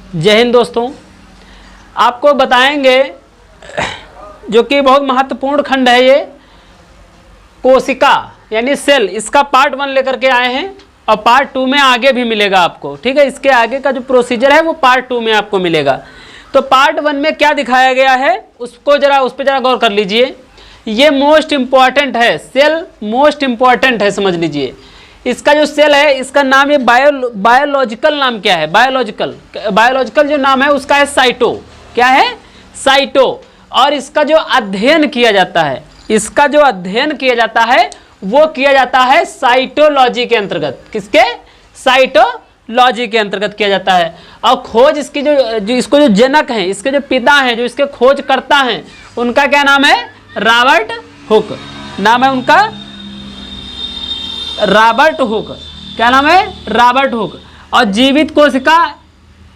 जय हिंद दोस्तों, आपको बताएंगे जो कि बहुत महत्वपूर्ण खंड है, ये कोशिका यानी सेल, इसका पार्ट 1 लेकर के आए हैं और पार्ट 2 में आगे भी मिलेगा आपको। ठीक है, इसके आगे का जो प्रोसीजर है वो पार्ट 2 में आपको मिलेगा। तो पार्ट 1 में क्या दिखाया गया है उस पर जरा गौर कर लीजिए। ये मोस्ट इम्पॉर्टेंट है, सेल मोस्ट इम्पॉर्टेंट है, समझ लीजिए। इसका जो सेल है इसका नाम, ये बायोलॉजिकल नाम क्या है, बायोलॉजिकल जो नाम है उसका है साइटो। क्या है? साइटो। और इसका जो अध्ययन किया जाता है, इसका जो अध्ययन किया जाता है वो किया जाता है साइटोलॉजी के अंतर्गत। किसके? साइटोलॉजी के अंतर्गत किया जाता है। और खोज इसकी इसको जो जनक हैं, इसके जो पिता हैं, जो इसके खोज करता हैं, उनका क्या नाम है? Robert Hooke. नाम है उनका रॉबर्ट हुक। क्या नाम है? Robert Hooke. और जीवित कोशिका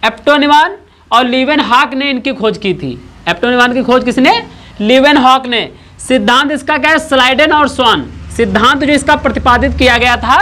एप्टोनिवान और लीवेनहॉक ने इनकी खोज की थी। एप्टोनिवान की खोज किसने? लीवेनहॉक ने। सिद्धांत इसका क्या है? स्लाइडेन और स्वान। सिद्धांत जो इसका प्रतिपादित किया गया था,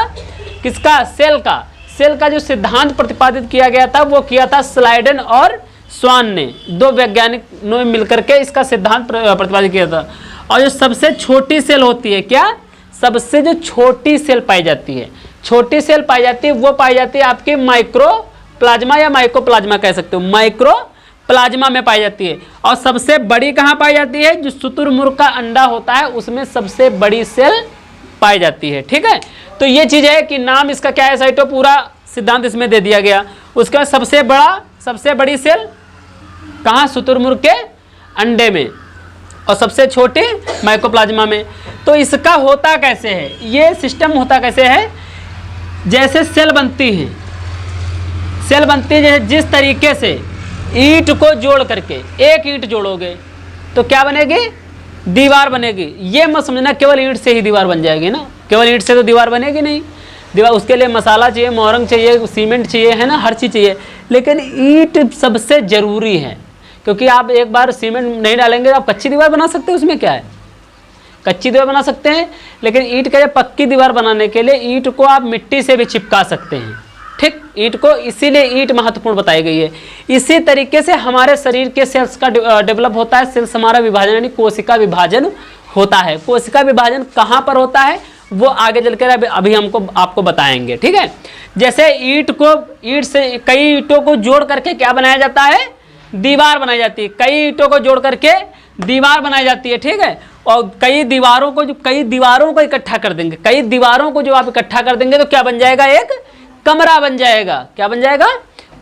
किसका? सेल का जो सिद्धांत प्रतिपादित किया गया था वो किया था स्लाइडेन और स्वान ने। दो वैज्ञानिकों ने मिलकर के इसका सिद्धांत प्रतिपादित किया था। और जो सबसे छोटी सेल होती है, क्या? सबसे जो छोटी सेल पाई जाती है, छोटी सेल पाई जाती है, वो पाई जाती है आपकी माइक्रोप्लाज्मा या माइकोप्लाज्मा कह सकते हो, माइक्रोप्लाज्मा में पाई जाती है। और सबसे बड़ी कहाँ पाई जाती है? जो शुतुरमुर्ग का अंडा होता है उसमें सबसे बड़ी सेल पाई जाती है। ठीक है, तो ये चीज़ है कि नाम इसका क्या है, साइटो, पूरा सिद्धांत इसमें दे दिया गया। उसके बाद सबसे बड़ी सेल कहाँ? शुतुरमुर्ग के अंडे में। और सबसे छोटी माइकोप्लाज्मा में। तो इसका होता कैसे है, ये सिस्टम होता कैसे है? जैसे सेल बनती है, जैसे जिस तरीके से ईंट को जोड़ करके, एक ईंट जोड़ोगे तो क्या बनेगी? दीवार बनेगी। ये मत समझना केवल ईंट से ही दीवार बन जाएगी ना, केवल ईंट से तो दीवार बनेगी नहीं। दीवार, उसके लिए मसाला चाहिए, मोरंग चाहिए, सीमेंट चाहिए, है ना, हर चीज़ चाहिए। लेकिन ईंट सबसे ज़रूरी है, क्योंकि आप एक बार सीमेंट नहीं डालेंगे तो आप कच्ची दीवार बना सकते हैं। उसमें क्या है? कच्ची दीवार बना सकते हैं, लेकिन ईंट का पक्की दीवार बनाने के लिए ईंट को आप मिट्टी से भी चिपका सकते हैं। ठीक, ईंट को, इसीलिए ईंट महत्वपूर्ण बताई गई है। इसी तरीके से हमारे शरीर के सेल्स का डेवलप होता है। सेल्स हमारा विभाजन यानी कोशिका विभाजन होता है। कोशिका विभाजन कहाँ पर होता है वो आगे चलकर अभी आपको बताएंगे। ठीक है, जैसे ईंट से कई ईंटों को जोड़ करके क्या बनाया जाता है? दीवार बनाई जाती है। कई ईंटों को जोड़ करके दीवार बनाई जाती है। ठीक है, और कई दीवारों को इकट्ठा कर देंगे, कई दीवारों को जो आप इकट्ठा कर देंगे तो क्या बन जाएगा? एक कमरा बन जाएगा। क्या बन जाएगा?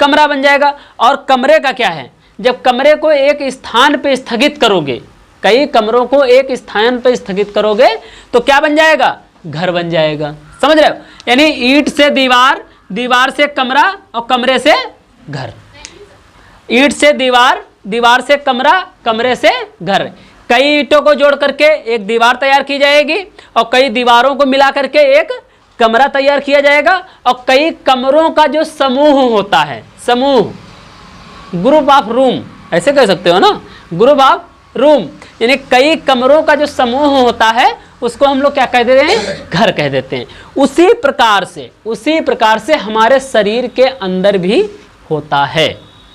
कमरा बन जाएगा। और कमरे का क्या है? जब कमरे को एक स्थान पे स्थगित करोगे, कई कमरों को एक स्थान पे स्थगित करोगे तो क्या बन जाएगा? घर बन जाएगा। समझ रहे हो? यानी ईंट से दीवार, दीवार से कमरा और कमरे से घर। ईंट से दीवार, दीवार से कमरा, कमरे से घर। कई ईंटों को जोड़ करके एक दीवार तैयार की जाएगी और कई दीवारों को मिला करके एक कमरा तैयार किया जाएगा। और कई कमरों का जो समूह होता है, समूह, ग्रुप ऑफ रूम ऐसे कह सकते हो ना, ग्रुप ऑफ रूम, यानी कई कमरों का जो समूह होता है उसको हम लोग क्या कह देते हैं? घर कह देते हैं। उसी प्रकार से हमारे शरीर के अंदर भी होता है।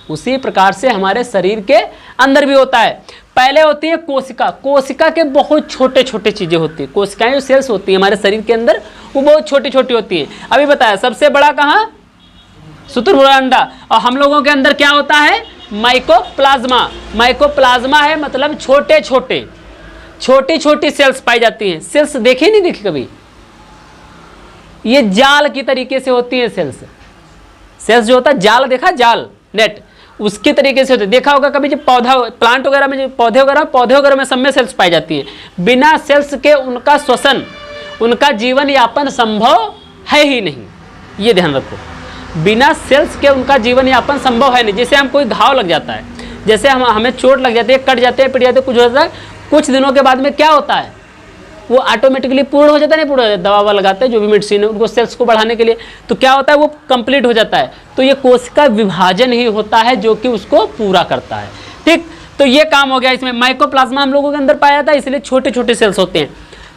उसी प्रकार से हमारे शरीर के अंदर भी होता है। पहले होती है कोशिका। कोशिका के बहुत छोटे छोटे चीज़ें होती है। कोशिकाएं जो सेल्स होती हैं हमारे शरीर के अंदर वो बहुत छोटी छोटी होती हैं। अभी बताया सबसे बड़ा कहाँ? शुतुरमुर्ग अंडा। और हम लोगों के अंदर क्या होता है? माइकोप्लाज्मा। माइकोप्लाज्मा है मतलब छोटे छोटे, छोटी छोटी सेल्स पाई जाती हैं। सेल्स देखी नहीं देखी कभी? ये जाल की तरीके से होती हैं सेल्स। सेल्स जो होता है जाल, देखा? जाल, नेट, उसके तरीके से होते हैं। देखा होगा कभी जब पौधा, प्लांट वगैरह में, जो पौधे वगैरह में सब में सेल्स पाई जाती हैं। बिना सेल्स के उनका श्वसन, उनका जीवन यापन संभव है ही नहीं। ये ध्यान रखो, बिना सेल्स के उनका जीवन यापन संभव है नहीं। जैसे हम कोई घाव लग जाता है, जैसे हमें चोट लग जाती है, कट जाते हैं, पिट जाते हैं, कुछ होता है, कुछ दिनों के बाद में क्या होता है? वो ऑटोमेटिकली पूर्ण हो जाता है, नहीं पूर्ण हो जाता, दवा लगाते हैं जो भी मेडिसिन है उनको सेल्स को बढ़ाने के लिए, तो क्या होता है? वो कंप्लीट हो जाता है। तो ये कोशिका विभाजन ही होता है जो कि उसको पूरा करता है। ठीक, तो ये काम हो गया। इसमें माइकोप्लाज्मा हम लोगों के अंदर पाया जाता है, इसलिए छोटे छोटे सेल्स होते हैं।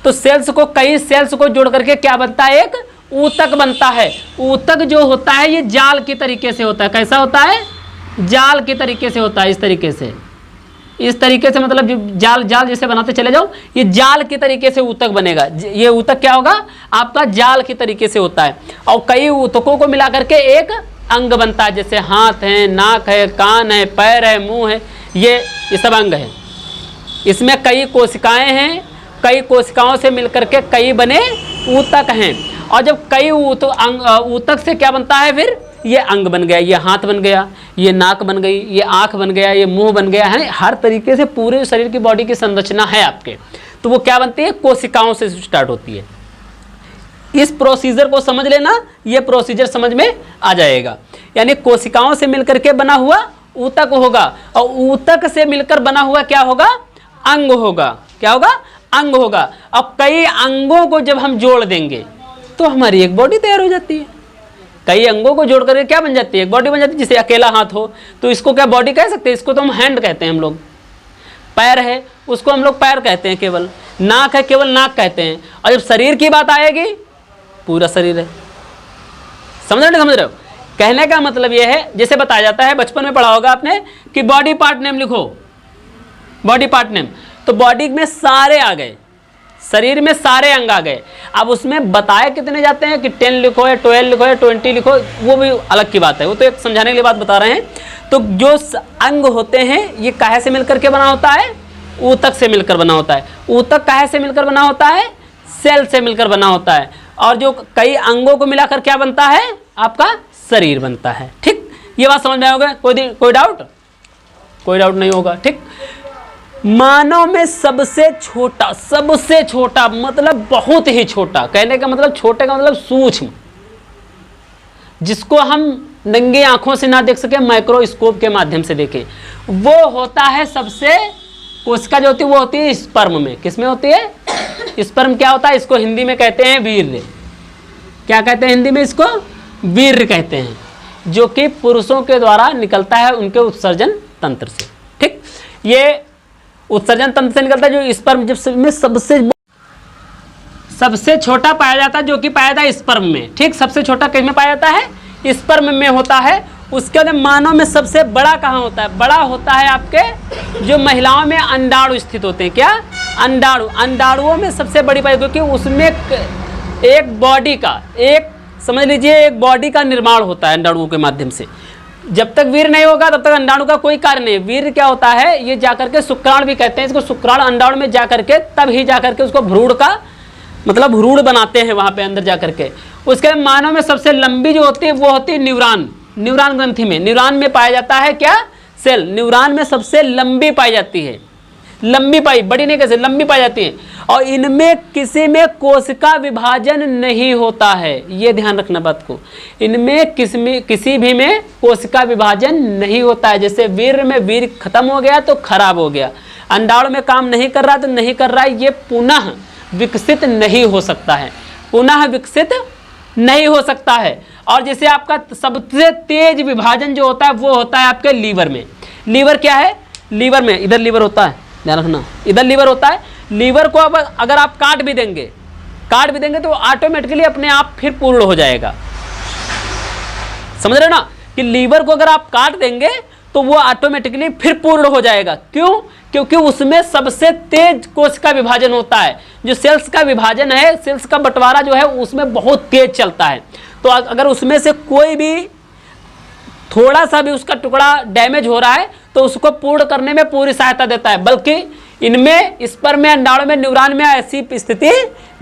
तो सेल्स को, कई सेल्स को जोड़ करके क्या बनता है? एक ऊतक बनता है। ऊतक जो होता है ये जाल के तरीके से होता है। कैसा होता है? जाल के तरीके से होता है, इस तरीके से मतलब जाल जैसे बनाते चले जाओ, ये जाल के तरीके से ऊतक बनेगा। ये ऊतक क्या होगा आपका, जाल के तरीके से होता है। और कई ऊतकों को मिला करके एक अंग बनता है, जैसे हाथ है, नाक है, कान है, पैर है, मुंह है, ये सब अंग है। इसमें कई कोशिकाएं हैं, कई कोशिकाओं से मिलकर के कई बने ऊतक हैं। और जब कई ऊतक से क्या बनता है, फिर ये अंग बन गया, ये हाथ बन गया, ये नाक बन गई, ये आंख बन गया, ये मुंह बन गया, है हर तरीके से पूरे शरीर की बॉडी की संरचना है आपके, तो वो क्या बनती है, कोशिकाओं से स्टार्ट होती है। इस प्रोसीजर को समझ लेना, ये प्रोसीजर समझ में आ जाएगा। यानी कोशिकाओं से मिलकर के बना हुआ ऊतक होगा, और ऊतक से मिलकर बना हुआ क्या होगा, अंग होगा। क्या होगा, अंग होगा। और कई अंगों को जब हम जोड़ देंगे तो हमारी एक बॉडी तैयार हो जाती है। कई अंगों को जोड़ करके क्या बन जाती है, एक बॉडी बन जाती है। जैसे अकेला हाथ हो तो इसको क्या बॉडी कह सकते हैं, इसको तो हम हैंड कहते हैं हम लोग। पैर है उसको हम लोग पैर कहते हैं केवल। नाक है केवल नाक कहते हैं। और जब शरीर की बात आएगी पूरा शरीर है। समझ रहे, समझ रहे हो? कहने का मतलब यह है, जैसे बताया जाता है, बचपन में पढ़ा होगा आपने कि बॉडी पार्ट नेम लिखो, बॉडी पार्ट नेम। तो बॉडी में सारे आ गए, शरीर में सारे अंग आ गए। अब उसमें बताए कितने जाते हैं कि 10 लिखो या 12 लिखो या 20 लिखो, वो भी अलग की बात है, वो तो एक समझाने के लिए बात बता रहे हैं। तो जो अंग होते हैं ये काहे से मिलकर के बना होता है, ऊतक से मिलकर बना होता है। ऊतक काहे से मिलकर बना होता है, सेल से मिलकर बना होता है। और जो कई अंगों को मिलाकर क्या बनता है, आपका शरीर बनता है। ठीक, ये बात समझ में आओगे? कोई डाउट? कोई डाउट नहीं होगा। ठीक, मानव में सबसे छोटा मतलब बहुत ही छोटा, कहने का मतलब छोटे का मतलब सूक्ष्म, जिसको हम नंगी आंखों से ना देख सके, माइक्रोस्कोप के माध्यम से देखें, वो होता है सबसे, कोशिका जो होती है वो होती है स्पर्म में। किसमें होती है? स्पर्म क्या होता है, इसको हिंदी में कहते हैं वीर्य। क्या कहते हैं हिंदी में इसको? वीर्य कहते हैं, जो कि पुरुषों के द्वारा निकलता है उनके उत्सर्जन तंत्र से। ठीक, ये उत्सर्जन तंत्र से निकलता है, जो स्पर्म जब में सबसे छोटा पाया जाता है, जो कि पाया जाता है स्पर्म में। ठीक, सबसे छोटा किस में पाया जाता है? स्पर्म में होता है। उसके बाद मानव में सबसे बड़ा कहाँ होता है? बड़ा होता है आपके जो महिलाओं में अंडाणु स्थित होते हैं। क्या? अंडाणु। अंडाणुओं में सबसे बड़ी पाई, क्योंकि उसमें एक बॉडी का, एक समझ लीजिए एक बॉडी का निर्माण होता है अंडाणुओं के माध्यम से। जब तक वीर्य नहीं होगा तब तक अंडाणु का कोई कार्य नहीं। वीर्य क्या होता है, ये जाकर के शुक्राणु भी कहते हैं इसको, शुक्राणु अंडाणु में जाकर के तब ही जाकर के उसको भ्रूण का मतलब भ्रूण बनाते हैं वहाँ पे अंदर जाकर के। उसके मानव में सबसे लंबी जो होती है वो होती है न्यूरॉन। न्यूरॉन ग्रंथि में, न्यूरॉन में पाया जाता है क्या? सेल। न्यूरॉन में सबसे लंबी पाई जाती है, लंबी पाई, बड़ी नहीं कैसे, लंबी पाई जाती है। और इनमें किसी में कोशिका विभाजन नहीं होता है, ये ध्यान रखना बात को। इनमें किसी भी में कोशिका विभाजन नहीं होता है। जैसे वीर्य में वीर्य खत्म हो गया तो खराब हो गया, अंडाणु में काम नहीं कर रहा तो नहीं कर रहा है, ये पुनः विकसित नहीं हो सकता है, पुनः विकसित नहीं हो सकता है। और जैसे आपका सबसे तेज विभाजन जो होता है वो होता है आपके लीवर में। लीवर क्या है? लीवर में इधर लीवर होता है, ध्यान रखना, इधर लीवर होता है। लीवर को अब अगर आप काट भी देंगे तो ऑटोमेटिकली अपने आप फिर पूर्ण हो जाएगा। समझ रहे ना कि लीवर को अगर आप काट देंगे तो वो ऑटोमेटिकली फिर पूर्ण हो जाएगा। क्यों? क्योंकि उसमें सबसे तेज कोशिका विभाजन होता है। जो सेल्स का विभाजन है, सेल्स का बंटवारा जो है उसमें बहुत तेज चलता है। तो अगर उसमें से कोई भी थोड़ा सा भी उसका टुकड़ा डैमेज हो रहा है तो उसको पूर्ण करने में पूरी सहायता देता है। बल्कि इनमें, स्पर्म में, अंडाणु में, न्यूरॉन में ऐसी स्थिति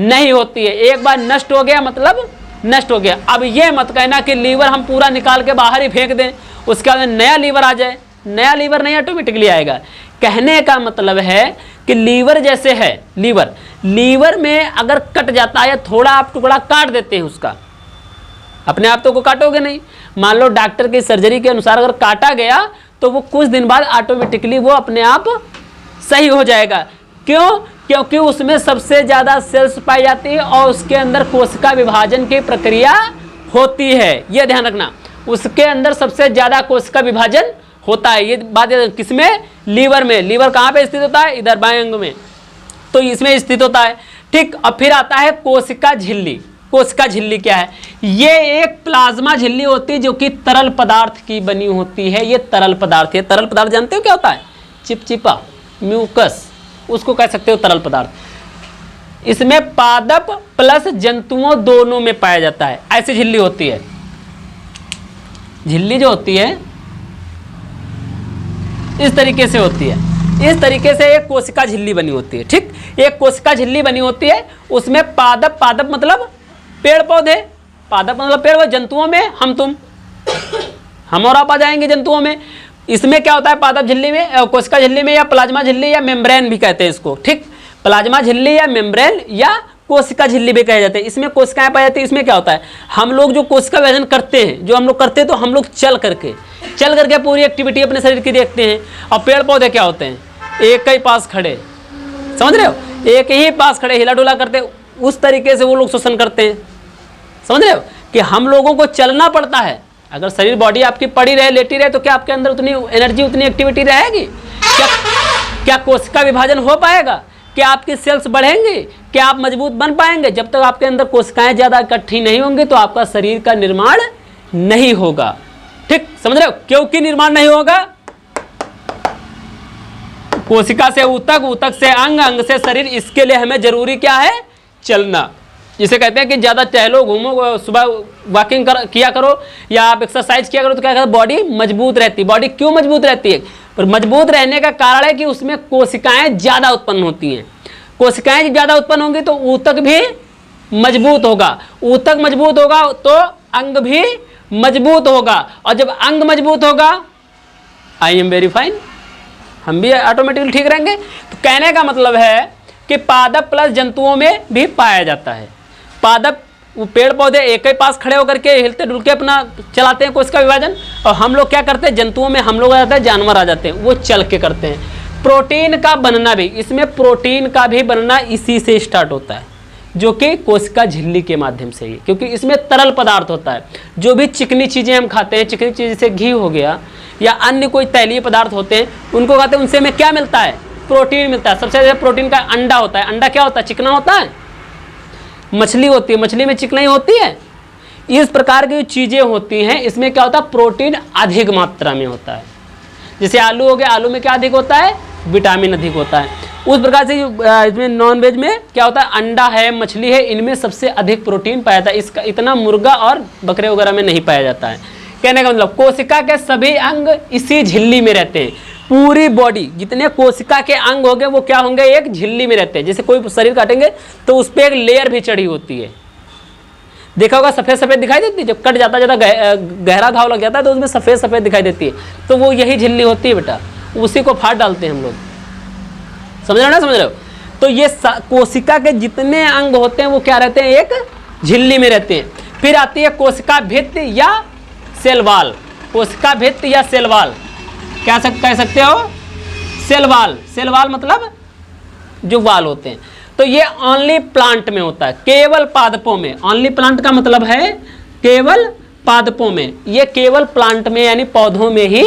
नहीं होती है। एक बार नष्ट हो गया मतलब नष्ट हो गया। अब ये मत कहना कि लीवर हम पूरा निकाल के बाहर ही फेंक दें, उसके बाद नया लीवर आ जाए। नया लीवर नहीं ऑटोमेटिकली आएगा। कहने का मतलब है कि लीवर जैसे है, लीवर में अगर कट जाता है या थोड़ा आप टुकड़ा काट देते हैं उसका, अपने आप तो को काटोगे नहीं। मान लो डॉक्टर की सर्जरी के अनुसार अगर काटा गया तो वो कुछ दिन बाद ऑटोमेटिकली वो अपने आप सही हो जाएगा। क्यों? क्योंकि उसमें सबसे ज़्यादा सेल्स पाई जाती है और उसके अंदर कोशिका विभाजन की प्रक्रिया होती है। यह ध्यान रखना, उसके अंदर सबसे ज़्यादा कोशिका विभाजन होता है। ये बात किसमें? लीवर में। लीवर कहाँ पे स्थित होता है? इधर बाएं अंग में, तो इसमें स्थित होता है। ठीक, अब फिर आता है कोशिका झिल्ली। कोशिका झिल्ली क्या है? ये एक प्लाज्मा झिल्ली होती है जो कि तरल पदार्थ की बनी होती है। ये तरल पदार्थ है। तरल पदार्थ जानते हो क्या होता है? चिपचिपा, म्यूकस, उसको कह सकते हो तरल पदार्थ। इसमें पादप प्लस जंतुओं दोनों में पाया जाता है। ऐसी झिल्ली होती है। झिल्ली जो होती है इस तरीके से होती है। इस तरीके से एक कोशिका झिल्ली बनी होती है। ठीक, एक कोशिका झिल्ली बनी होती है। उसमें पादप, पादप मतलब पेड़ पौधे, पादप मतलब पेड़, जंतुओं में हम और आप आ जाएंगे जंतुओं में। इसमें क्या होता है पादप झिल्ली में, कोशिका झिल्ली में, या प्लाज्मा झिल्ली या मेम्ब्रेन भी कहते हैं इसको। ठीक, प्लाज्मा झिल्ली या मेम्ब्रेन या कोशिका झिल्ली भी कहे जाते हैं। इसमें कोशिकाएं पाई जाती है। इसमें क्या होता है, हम लोग जो कोशिका विभाजन करते हैं, जो हम लोग करते हैं, तो हम लोग चल करके पूरी एक्टिविटी अपने शरीर की देखते हैं। और पेड़ पौधे क्या होते हैं, एक ही पास खड़े, समझ रहे हो, एक ही पास खड़े हिला डुला करते, उस तरीके से वो लोग श्वसन करते हैं। समझ रहे हो कि हम लोगों को चलना पड़ता है। अगर शरीर बॉडी आपकी पड़ी रहे, लेटी रहे, तो क्या आपके अंदर उतनी एनर्जी, उतनी एक्टिविटी रहेगी? क्या कोशिका विभाजन हो पाएगा? क्या आपकी सेल्स बढ़ेंगे? क्या आप मजबूत बन पाएंगे? जब तक आपके अंदर कोशिकाएं ज्यादा इकट्ठी नहीं होंगी तो आपका शरीर का निर्माण नहीं होगा। ठीक, समझ रहे हो? क्योंकि निर्माण नहीं होगा, कोशिका से ऊतक, ऊतक से अंग, अंग से शरीर। इसके लिए हमें जरूरी क्या है? चलना। जिसे कहते हैं कि ज़्यादा टहलो, घूमो, सुबह वॉकिंग किया करो या आप एक्सरसाइज किया करो, तो क्या कहते हैं बॉडी मजबूत रहती है। बॉडी क्यों मजबूत रहती है? पर मजबूत रहने का कारण है कि उसमें कोशिकाएं ज़्यादा उत्पन्न होती हैं। कोशिकाएं ज़्यादा उत्पन्न होंगी तो ऊतक भी मजबूत होगा। ऊतक मजबूत होगा तो अंग भी मजबूत होगा। और जब अंग मजबूत होगा, आई एम वेरी फाइन, हम भी ऑटोमेटिकली ठीक रहेंगे। तो कहने का मतलब है कि पादप प्लस जंतुओं में भी पाया जाता है। पादप, वो पेड़ पौधे एक ही पास खड़े होकर के हिलते डुलके अपना चलाते हैं कोशिका विभाजन, और हम लोग क्या करते हैं, जंतुओं में हम लोग आ जाते हैं, जानवर आ जाते हैं, वो चल के करते हैं। प्रोटीन का बनना भी, इसमें प्रोटीन का भी बनना इसी से स्टार्ट होता है, जो कि कोशिका झिल्ली के माध्यम से ही, क्योंकि इसमें तरल पदार्थ होता है। जो भी चिकनी चीज़ें हम खाते हैं, चिकनी चीज़ जैसे घी हो गया या अन्य कोई तैलीय पदार्थ होते हैं, उनको खाते हैं, उनसे हमें क्या मिलता है? प्रोटीन मिलता है। सबसे ज़्यादा प्रोटीन का अंडा होता है। अंडा क्या होता है? चिकना होता है। मछली होती है, मछली में चिकनाई होती है। इस प्रकार की जो चीज़ें होती हैं, इसमें क्या होता है? प्रोटीन अधिक मात्रा में होता है। जैसे आलू हो गया, आलू में क्या अधिक होता है? विटामिन अधिक होता है। उस प्रकार से इसमें नॉन वेज में क्या होता है? अंडा है, मछली है, इनमें सबसे अधिक प्रोटीन पाया जाता है। इसका इतना मुर्गा और बकरे वगैरह में नहीं पाया जाता है। कहने का मतलब कोशिका के सभी अंग इसी झिल्ली में रहते हैं। पूरी बॉडी, जितने कोशिका के अंग होंगे वो क्या होंगे? एक झिल्ली में रहते हैं। जैसे कोई शरीर काटेंगे तो उस पर एक लेयर भी चढ़ी होती है। देखा होगा सफ़ेद सफ़ेद दिखाई देती है। जब कट जाता है, ज़्यादा गहरा घाव लग जाता है, तो उसमें सफ़ेद सफ़ेद दिखाई देती है। तो वो यही झिल्ली होती है बेटा, उसी को फाड़ डालते हैं हम लोग। समझ रहे हो ना? समझ रहे हो? तो ये कोशिका के जितने अंग होते हैं वो क्या रहते हैं? एक झिल्ली में रहते हैं। फिर आती है कोशिका भित्ति या सेल वॉल। कोशिका भित्ति या सेल वॉल क्या कह सकते हो? Cell wall. सेल वॉल मतलब जो वाल होते हैं। तो ये ओनली प्लांट में होता है, केवल पादपों में। ओनली प्लांट का मतलब है केवल पादपों में। ये केवल प्लांट में यानी पौधों में ही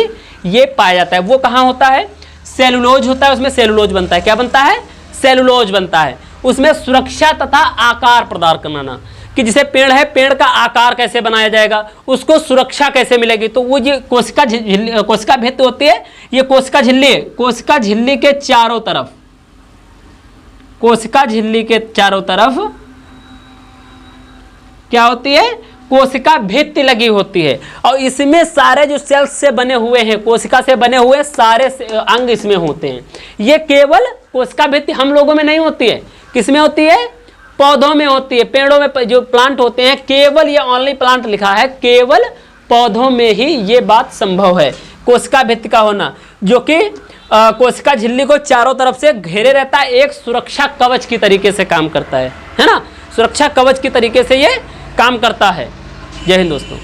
ये पाया जाता है। वो कहाँ होता है? सेलुलोज होता है, उसमें सेलुलोज बनता है। क्या बनता है? सेलुलोज बनता है। उसमें सुरक्षा तथा आकार प्रदान करना, कि जैसे पेड़ है, पेड़ का आकार कैसे बनाया जाएगा, उसको सुरक्षा कैसे मिलेगी, तो वो ये कोशिका भित्ति होती है। ये कोशिका झिल्ली है। कोशिका झिल्ली के चारों तरफ, कोशिका झिल्ली के चारों तरफ क्या होती है? कोशिका भित्ति लगी होती है। और इसमें सारे जो सेल्स से बने हुए हैं, कोशिका से बने हुए सारे अंग इसमें होते हैं। ये केवल कोशिका भित्ति हम लोगों में नहीं होती है। किसमें होती है? पौधों में होती है। पेड़ों में जो प्लांट होते हैं, केवल ये ओनली प्लांट लिखा है, केवल पौधों में ही ये बात संभव है, कोशिका भित्ति का होना, जो कि कोशिका झिल्ली को चारों तरफ से घेरे रहता है। एक सुरक्षा कवच की तरीके से काम करता है ना? सुरक्षा कवच की तरीके से ये काम करता है। जय हिंद दोस्तों।